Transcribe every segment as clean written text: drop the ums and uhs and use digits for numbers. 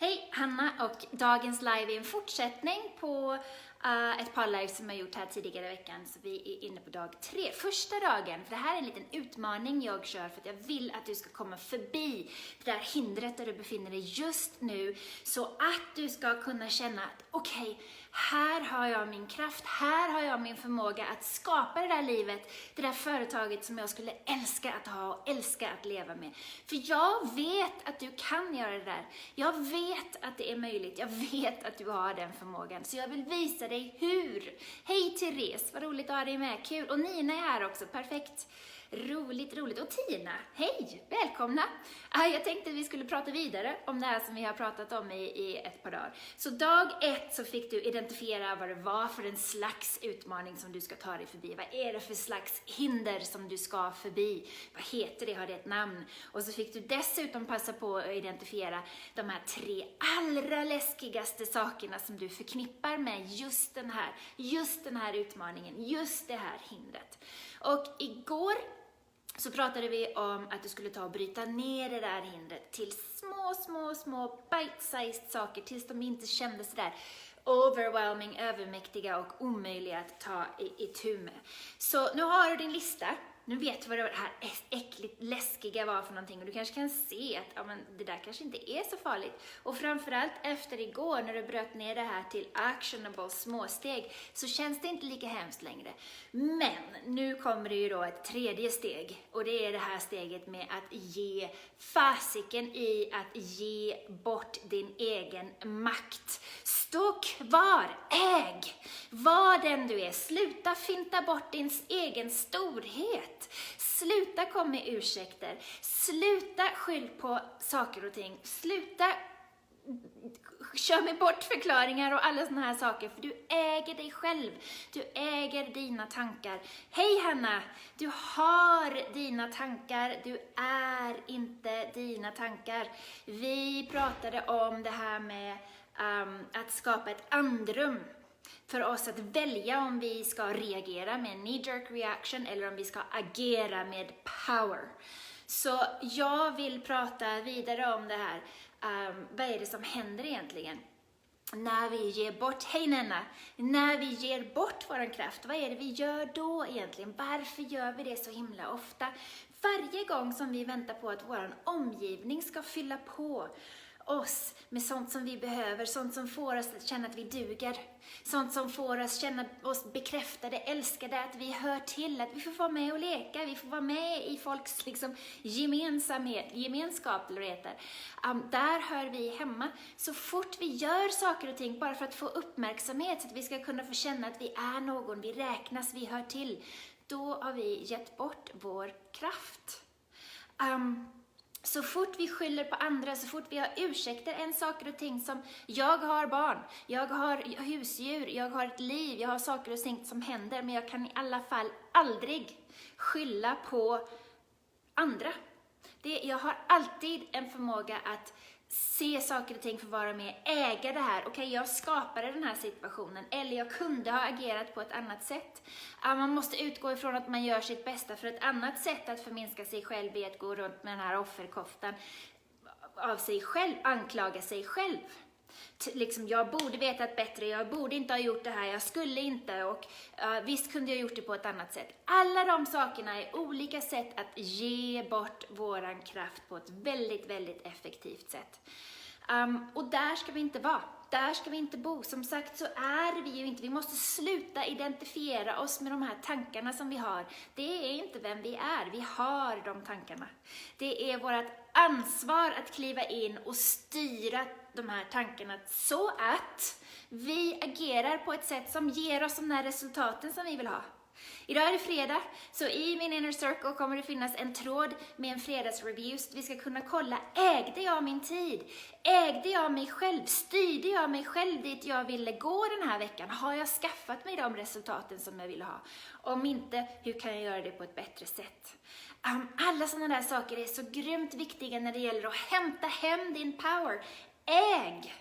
Hej, Hanna, och dagens live är en fortsättning på ett par live som jag gjort här tidigare i veckan. Så vi är inne på dag 3, första dagen. För det här är en liten utmaning jag kör för att jag vill att du ska komma förbi det där hindret där du befinner dig just nu. Så att du ska kunna känna att okej, här har jag min kraft, här har jag min förmåga att skapa det där livet, det där företaget som jag skulle älska att ha och älska att leva med. För jag vet att du kan göra det där. Jag vet att det är möjligt. Jag vet att du har den förmågan. Så jag vill visa dig hur. Hej Therese, vad roligt att ha dig med. Kul. Och Nina är här också. Perfekt. Roligt. Och Tina, hej, välkomna. Jag tänkte att vi skulle prata vidare om det här som vi har pratat om i ett par dagar. Så dag 1 så fick du identifiera vad det var för en slags utmaning som du ska ta dig förbi. Vad är det för slags hinder som du ska förbi? Vad heter det? Har det ett namn? Och så fick du dessutom passa på att identifiera de här 3 allra läskigaste sakerna som du förknippar med just den här utmaningen, just det här hindret. Och igår så pratade vi om att du skulle ta och bryta ner det där hindret till små bite-sized saker tills de inte kändes sådär overwhelming, övermäktiga och omöjliga att ta itu med. Så nu har du din lista. Nu vet du vad det här äckligt läskiga var för någonting och du kanske kan se att det där kanske inte är så farligt. Och framförallt efter igår när du bröt ner det här till actionable småsteg så känns det inte lika hemskt längre. Men nu kommer det ju då ett 3:e steg och det är det här steget med att ge fasiken i att ge bort din egen makt. Stå kvar, äg, var den du är. Sluta finta bort din egen storhet. Sluta komma med ursäkter. Sluta skyll på saker och ting. Sluta kör med bortförklaringar och alla såna här saker. För du äger dig själv. Du äger dina tankar. Hej Hanna! Du har dina tankar. Du är inte dina tankar. Vi pratade om det här med att skapa ett andrum. För oss att välja om vi ska reagera med en knee-jerk reaction eller om vi ska agera med power. Så jag vill prata vidare om det här. Vad är det som händer egentligen? När vi ger bort, hej Nenna, när vi ger bort vår kraft, vad är det vi gör då egentligen? Varför gör vi det så himla ofta? Varje gång som vi väntar på att vår omgivning ska fylla på oss med sånt som vi behöver, sånt som får oss att känna att vi duger, sånt som får oss känna oss bekräftade, älskade, att vi hör till, att vi får vara med och leka, vi får vara med i folks gemenskap eller vad det heter. Där hör vi hemma. Så fort vi gör saker och ting bara för att få uppmärksamhet, så att vi ska kunna få känna att vi är någon, vi räknas, vi hör till, då har vi gett bort vår kraft. Så fort vi skyller på andra, så fort vi har ursäkter, en saker och ting som jag har barn, jag har husdjur, jag har ett liv, jag har saker och ting som händer, men jag kan i alla fall aldrig skylla på andra. Jag har alltid en förmåga att se saker och ting för att vara med, äga det här. Okej, jag skapade den här situationen, eller jag kunde ha agerat på ett annat sätt. Man måste utgå ifrån att man gör sitt bästa, för ett annat sätt att förminska sig själv är att gå runt med den här offerkoftan av sig själv, anklaga sig själv. Liksom, jag borde vetat bättre, jag borde inte ha gjort det här, jag skulle inte, och visst kunde jag gjort det på ett annat sätt. Alla de sakerna är olika sätt att ge bort våran kraft på ett väldigt effektivt sätt. Och där ska vi inte vara. Där ska vi inte bo. Som sagt så är vi ju inte. Vi måste sluta identifiera oss med de här tankarna som vi har. Det är inte vem vi är. Vi har de tankarna. Det är vårt ansvar att kliva in och styra de här tankarna så att vi agerar på ett sätt som ger oss de här resultaten som vi vill ha. Idag är det fredag, så i min inner circle kommer det finnas en tråd med en fredagsreview. Så vi ska kunna kolla, ägde jag min tid? Ägde jag mig själv? Styrde jag mig själv dit jag ville gå den här veckan? Har jag skaffat mig de resultaten som jag ville ha? Om inte, hur kan jag göra det på ett bättre sätt? Alla sådana där saker är så grymt viktiga när det gäller att hämta hem din power. Äg!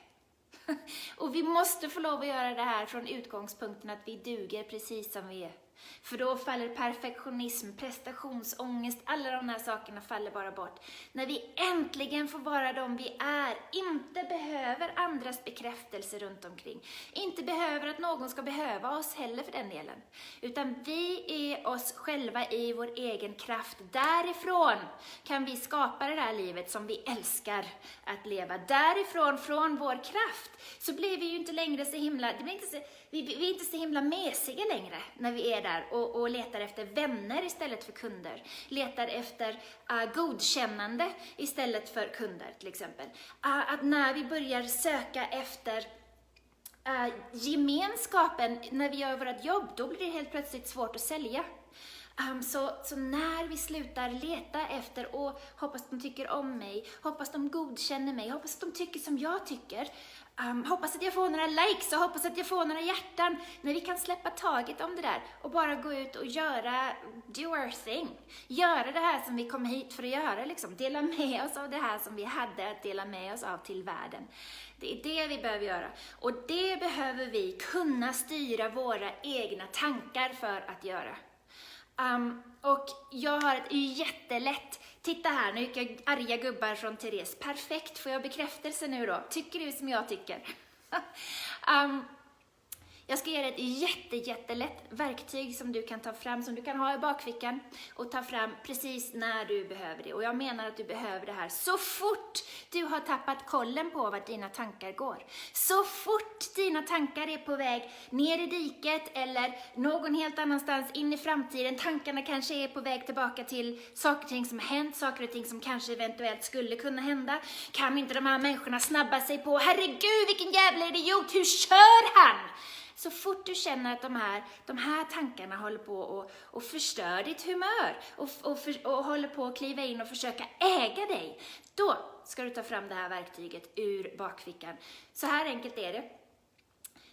Och vi måste få lov att göra det här från utgångspunkten att vi duger precis som vi är. För då faller perfektionism, prestationsångest, alla de här sakerna faller bara bort. När vi äntligen får vara de vi är, inte behöver andras bekräftelse runt omkring. Inte behöver att någon ska behöva oss heller för den delen. Utan vi är oss själva i vår egen kraft. Därifrån kan vi skapa det där livet som vi älskar att leva. Därifrån, från vår kraft, så blir vi ju inte längre så himla, vi är inte så himla mesiga längre när vi är där och letar efter vänner istället för kunder. Letar efter godkännande istället för kunder till exempel. Att när vi börjar söka efter gemenskapen när vi gör vårt jobb, då blir det helt plötsligt svårt att sälja. Så när vi slutar leta efter och hoppas de tycker om mig, hoppas de godkänner mig, hoppas att de tycker som jag tycker, hoppas att jag får några likes och hoppas att jag får några hjärtan. När vi kan släppa taget om det där och bara gå ut och do our thing. Göra det här som vi kom hit för att göra, liksom. Dela med oss av det här som vi hade att dela med oss av till världen. Det är det vi behöver göra. Och det behöver vi kunna styra våra egna tankar för att göra. Och jag har ett jättelätt, titta här, nu gick jag arga gubbar från Therese. Perfekt, får jag bekräftelse nu då? Tycker du som jag tycker? Jag ska ge dig ett jättelätt verktyg som du kan ta fram, som du kan ha i bakfickan och ta fram precis när du behöver det. Och jag menar att du behöver det här så fort du har tappat kollen på vart dina tankar går. Så fort dina tankar är på väg ner i diket eller någon helt annanstans in i framtiden. Tankarna kanske är på väg tillbaka till saker och ting som har hänt, saker och ting som kanske eventuellt skulle kunna hända. Kan inte de här människorna snabba sig på, herregud vilken jävla idiot, hur kör han? Så fort du känner att de här tankarna håller på och förstör ditt humör och håller på att kliva in och försöka äga dig, då ska du ta fram det här verktyget ur bakfickan. Så här enkelt är det.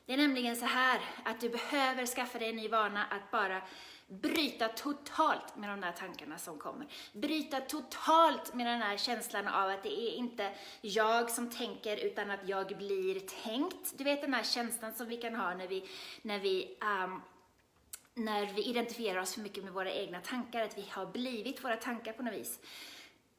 Det är nämligen så här att du behöver skaffa dig en ny vana att bara bryta totalt med de där tankarna som kommer. Bryta totalt med den här känslan av att det är inte jag som tänker utan att jag blir tänkt. Du vet den här känslan som vi kan ha när vi identifierar oss för mycket med våra egna tankar, att vi har blivit våra tankar på något vis.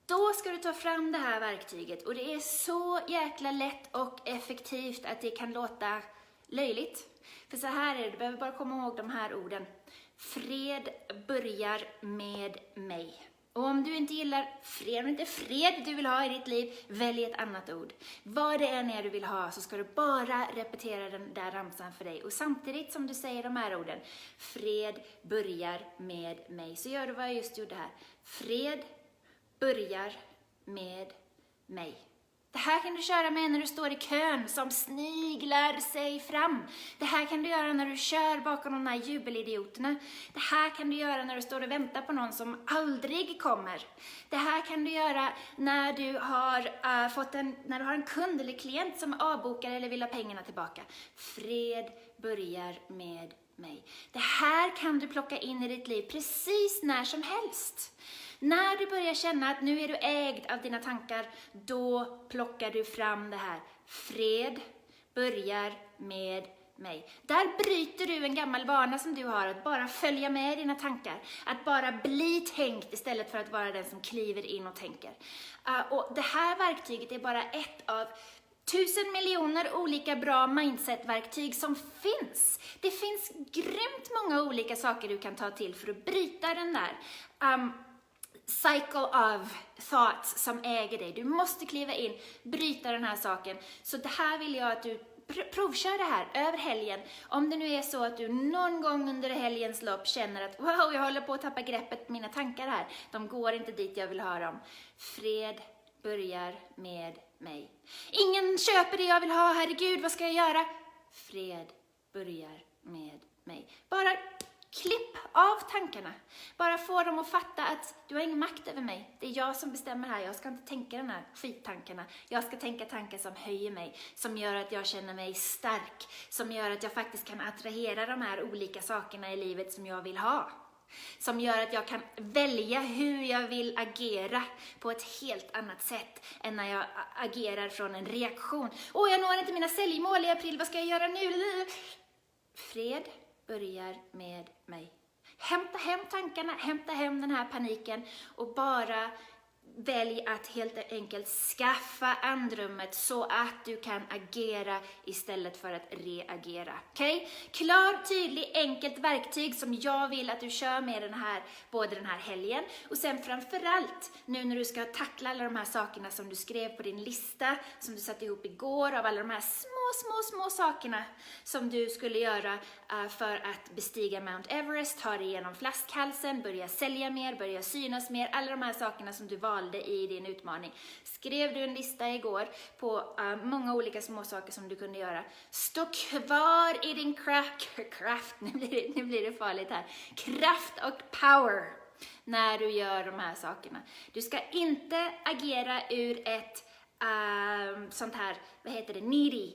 Då ska du ta fram det här verktyget och det är så jäkla lätt och effektivt att det kan låta löjligt. För så här är det, du behöver bara komma ihåg de här orden. Fred börjar med mig. Och om du inte gillar fred, om det inte är fred du vill ha i ditt liv, välj ett annat ord. Vad det än är du vill ha så ska du bara repetera den där ramsan för dig. Och samtidigt som du säger de här orden, fred börjar med mig, så gör du vad jag just gjorde här. Fred börjar med mig. Det här kan du köra med när du står i kön som sniglar sig fram. Det här kan du göra när du kör bakom de här jubelidioterna. Det här kan du göra när du står och väntar på någon som aldrig kommer. Det här kan du göra när du har en kund eller klient som avbokar eller vill ha pengarna tillbaka. Fred börjar med mig. Det här kan du plocka in i ditt liv precis när som helst. När du börjar känna att nu är du ägd av dina tankar, då plockar du fram det här. Fred börjar med mig. Där bryter du en gammal vana som du har, att bara följa med dina tankar. Att bara bli tänkt istället för att vara den som kliver in och tänker. Och det här verktyget är bara ett av 1000 miljoner olika bra mindset-verktyg som finns. Det finns grymt många olika saker du kan ta till för att bryta den där cycle of thoughts som äger dig. Du måste kliva in, bryta den här saken. Så det här vill jag att du provkör det här över helgen. Om det nu är så att du någon gång under helgens lopp känner att wow, jag håller på att tappa greppet på mina tankar här. De går inte dit jag vill ha dem. Fred börjar med mig. Ingen köper det jag vill ha, herregud, vad ska jag göra? Fred börjar med mig. Bara klipp av tankarna. Bara få dem att fatta att du har ingen makt över mig. Det är jag som bestämmer här. Jag ska inte tänka de här skittankarna. Jag ska tänka tankar som höjer mig. Som gör att jag känner mig stark. Som gör att jag faktiskt kan attrahera de här olika sakerna i livet som jag vill ha. Som gör att jag kan välja hur jag vill agera på ett helt annat sätt än när jag agerar från en reaktion. Jag når inte mina säljmål i april. Vad ska jag göra nu? Fred börjar med mig. Hämta hem tankarna, hämta hem den här paniken och bara välj att helt enkelt skaffa andrummet så att du kan agera istället för att reagera. Okej? Klar, tydlig, enkelt verktyg som jag vill att du kör med både den här helgen. Och sen framförallt, nu när du ska tackla alla de här sakerna som du skrev på din lista, som du satte ihop igår, av alla de här små sakerna som du skulle göra för att bestiga Mount Everest, ta dig igenom flaskhalsen, börja sälja mer, börja synas mer, alla de här sakerna som du valde i din utmaning. Skrev du en lista igår på många olika små saker som du kunde göra. Stå kvar i din kraft, nu blir det farligt här. Kraft och power när du gör de här sakerna. Du ska inte agera ur ett sånt här, needy,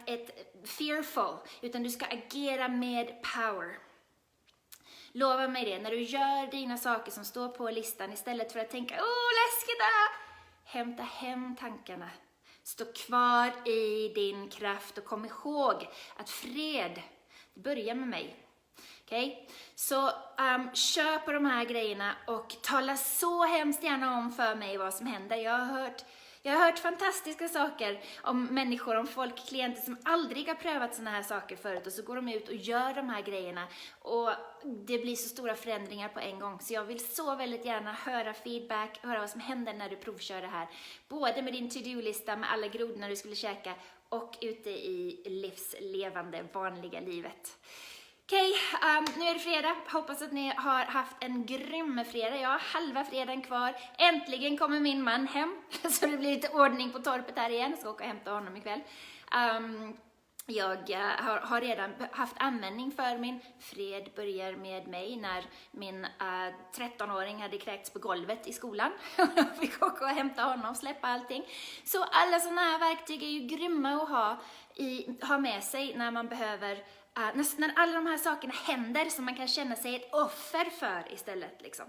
ett fearful, utan du ska agera med power. Lova mig det, när du gör dina saker som står på listan, istället för att tänka, läskigt, hämta hem tankarna. Stå kvar i din kraft och kom ihåg att fred börjar med mig. Okej? Så kör på de här grejerna och tala så hemskt gärna om för mig vad som händer. Jag har hört fantastiska saker om människor, om folk, klienter som aldrig har prövat såna här saker förut, och så går de ut och gör de här grejerna och det blir så stora förändringar på en gång. Så jag vill så väldigt gärna höra feedback, höra vad som händer när du provkör det här. Både med din to-do-lista, med alla grodorna du skulle käka, och ute i livslevande, vanliga livet. Okej, nu är det fredag. Hoppas att ni har haft en grym fredag. Jag har halva fredagen kvar. Äntligen kommer min man hem. Så det blir lite ordning på torpet här igen. Jag ska åka och hämta honom ikväll. Jag har redan haft användning för min fred börjar med mig när min 13-åring hade kräkts på golvet i skolan. Jag fick åka och hämta honom och släppa allting. Så alla sådana här verktyg är ju grymma att ha med sig när man behöver, när alla de här sakerna händer som man kan känna sig ett offer för istället. Liksom.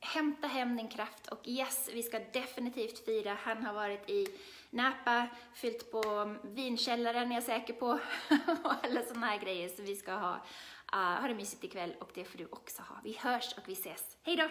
Hämta hem din kraft, och yes, vi ska definitivt fira. Han har varit i Napa, fyllt på vinkällaren, är jag säker på, och alla sådana här grejer. Så vi ska ha det mysigt ikväll, och det får du också ha. Vi hörs och vi ses. Hej då!